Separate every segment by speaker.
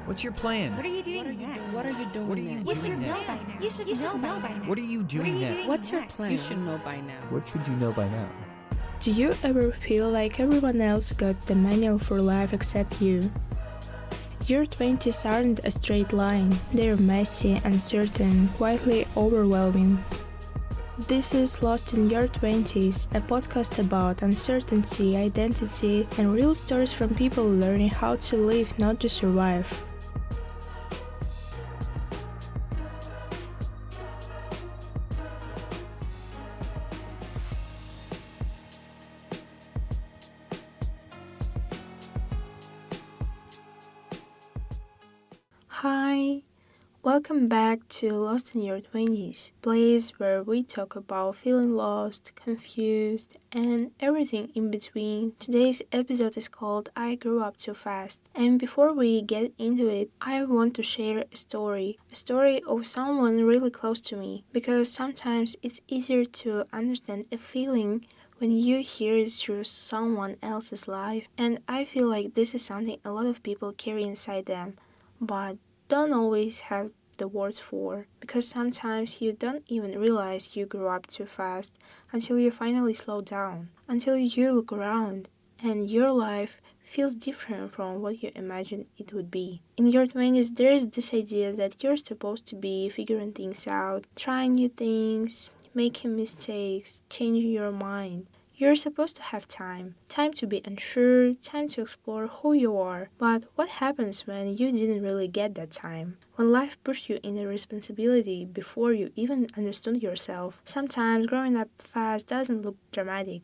Speaker 1: What's your plan?
Speaker 2: What are you doing next?
Speaker 3: What are you doing
Speaker 1: What are you
Speaker 3: next?
Speaker 2: You
Speaker 1: doing
Speaker 2: should know
Speaker 1: next?
Speaker 2: by now. You should know by now.
Speaker 1: What are you doing next?
Speaker 3: What's your
Speaker 2: next?
Speaker 3: plan? You should know by now.
Speaker 1: What should you know by now?
Speaker 4: Do you ever feel like everyone else got the manual for life except you? Your 20s aren't a straight line. They're messy, uncertain, quietly overwhelming. This is Lost in Your 20s, a podcast about uncertainty, identity, and real stories from people learning how to live, not to survive. Hi, welcome back to Lost in Your 20s, place where we talk about feeling lost, confused, and everything in between. Today's episode is called I Grew Up Too Fast. And before we get into it, I want to share a story of someone really close to me, because sometimes it's easier to understand a feeling when you hear it through someone else's life. And I feel like this is something a lot of people carry inside them, but don't always have the words for, because sometimes you don't even realize you grew up too fast until you finally slow down, until you look around and your life feels different from what you imagined it would be. In your 20s, there is this idea that you're supposed to be figuring things out, trying new things, making mistakes, changing your mind. You're supposed to have time to be unsure, time to explore who you are. But what happens when you didn't really get that time? When life pushed you into responsibility before you even understood yourself? Sometimes growing up fast doesn't look dramatic.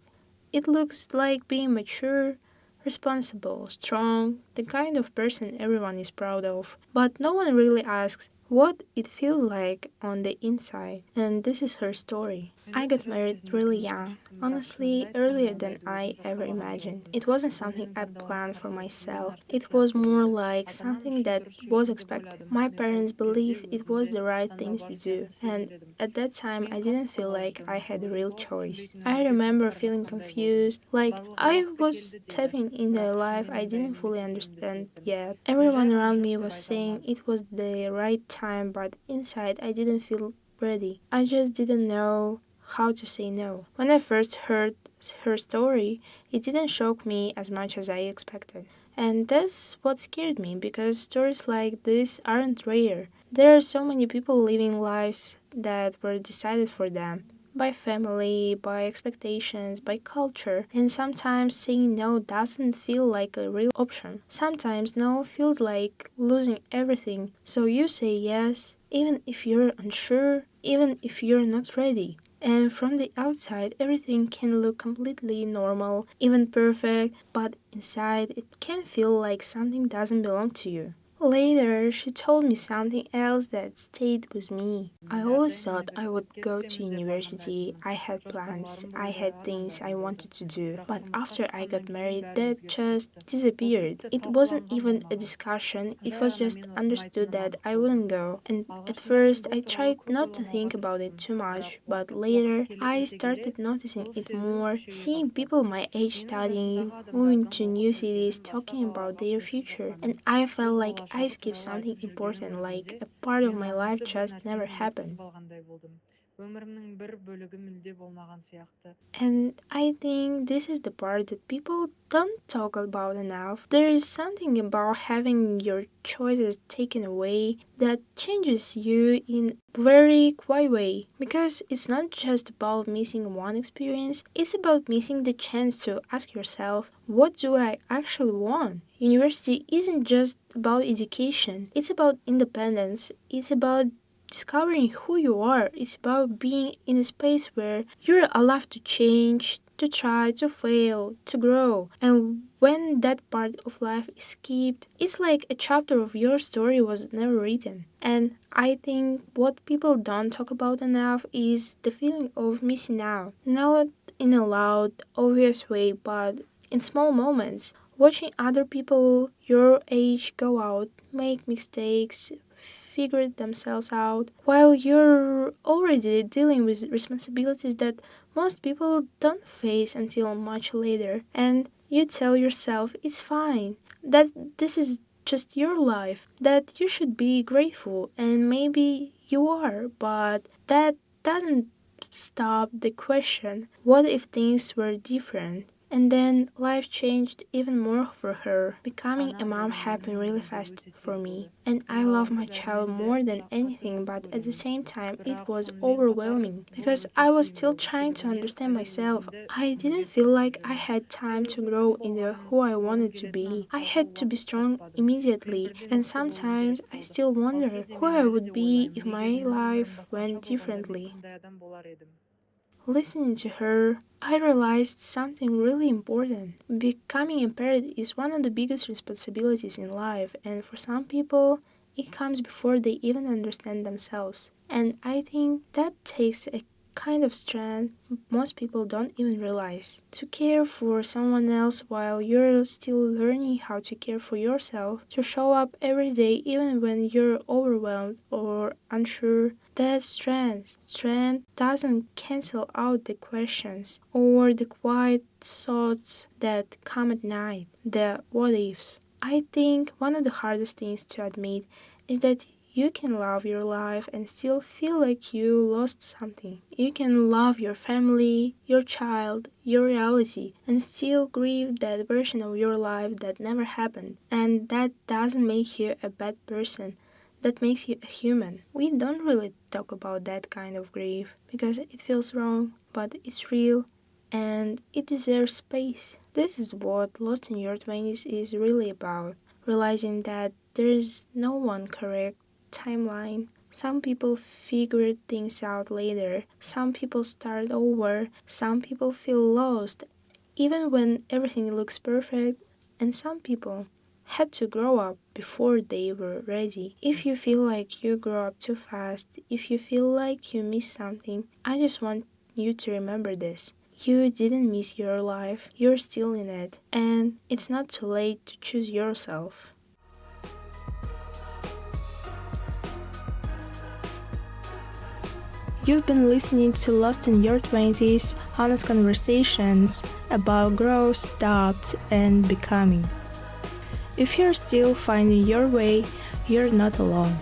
Speaker 4: It looks like being mature, responsible, strong, the kind of person everyone is proud of. But no one really asks what it feels like on the inside. And this is her story. I got married really young, honestly, earlier than I ever imagined. It wasn't something I planned for myself. It was more like something that was expected. My parents believed it was the right thing to do, and at that time I didn't feel like I had a real choice. I remember feeling confused, like I was stepping in a life I didn't fully understand yet. Everyone around me was saying it was the right time, but inside I didn't feel ready. I just didn't know how to say no. When I first heard her story, it didn't shock me as much as I expected. And that's what scared me, because stories like this aren't rare. There are so many people living lives that were decided for them. By family, by expectations, by culture, and sometimes saying no doesn't feel like a real option. Sometimes no feels like losing everything, so you say yes, even if you're unsure, even if you're not ready. And from the outside, everything can look completely normal, even perfect, but inside it can feel like something doesn't belong to you. Later, she told me something else that stayed with me. I always thought I would go to university, I had plans, I had things I wanted to do, but after I got married, that just disappeared. It wasn't even a discussion, it was just understood that I wouldn't go. And at first, I tried not to think about it too much, but later, I started noticing it more, seeing people my age studying, moving to new cities, talking about their future, and I felt like I skipped something important, like a part of my life just never happened. And I think this is the part that people don't talk about enough. There is something about having your choices taken away that changes you in very quiet way. Because it's not just about missing one experience, it's about missing the chance to ask yourself, what do I actually want? University isn't just about education, it's about independence, it's about discovering who you are. It's about being in a space where you're allowed to change, to try, to fail, to grow. And when that part of life is skipped, it's like a chapter of your story was never written. And I think what people don't talk about enough is the feeling of missing out. Not in a loud, obvious way, but in small moments. Watching other people your age go out, make mistakes, figure themselves out, while you're already dealing with responsibilities that most people don't face until much later. And you tell yourself it's fine, that this is just your life, that you should be grateful, and maybe you are, but that doesn't stop the question, what if things were different? And then life changed even more for her. Becoming a mom happened really fast for me. And I love my child more than anything, but at the same time, it was overwhelming because I was still trying to understand myself. I didn't feel like I had time to grow into who I wanted to be. I had to be strong immediately, and sometimes I still wonder who I would be if my life went differently. Listening to her, I realized something really important. Becoming a parent is one of the biggest responsibilities in life, and for some people, it comes before they even understand themselves. And I think that takes a kind of strength most people don't even realize. To care for someone else while you're still learning how to care for yourself, to show up every day even when you're overwhelmed or unsure, that's strength. Strength doesn't cancel out the questions or the quiet thoughts that come at night, the what ifs. I think one of the hardest things to admit is that you can love your life and still feel like you lost something. You can love your family, your child, your reality, and still grieve that version of your life that never happened. And that doesn't make you a bad person. That makes you a human. We don't really talk about that kind of grief because it feels wrong, but it's real and it deserves space. This is what Lost in Your 20s is really about. Realizing that there is no one correct timeline. Some people figure things out later, some people start over, some people feel lost even when everything looks perfect, and some people had to grow up before they were ready. If you feel like you grow up too fast, if you feel like you miss something, I just want you to remember this. You didn't miss your life, you're still in it, and it's not too late to choose yourself. You've been listening to Lost in Your 20s, honest conversations about growth, doubt, and becoming. If you're still finding your way, you're not alone.